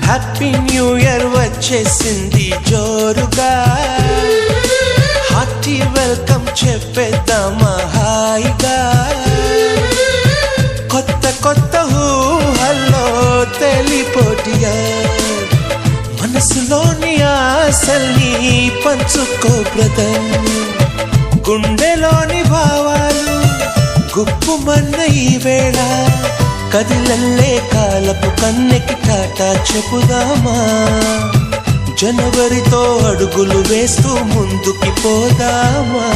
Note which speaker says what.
Speaker 1: Happy new year వచ్చేసింది జోరుగా, hearty welcome చెప్పేద్దామా హాయిగా. కొత్త కొత్త ఊహల్లో తెలిపోటియా, మనసులోని ఆశల్ని పంచుకో బ్రదర్. గుండెలోని భావాలు గుప్పుమన్న ఈ వేళ, కదిలల్లే కాలపు కన్నెకి టాటా చెప్పుదామా. జనవరితో అడుగులు వేస్తూ ముందుకి పోదామా.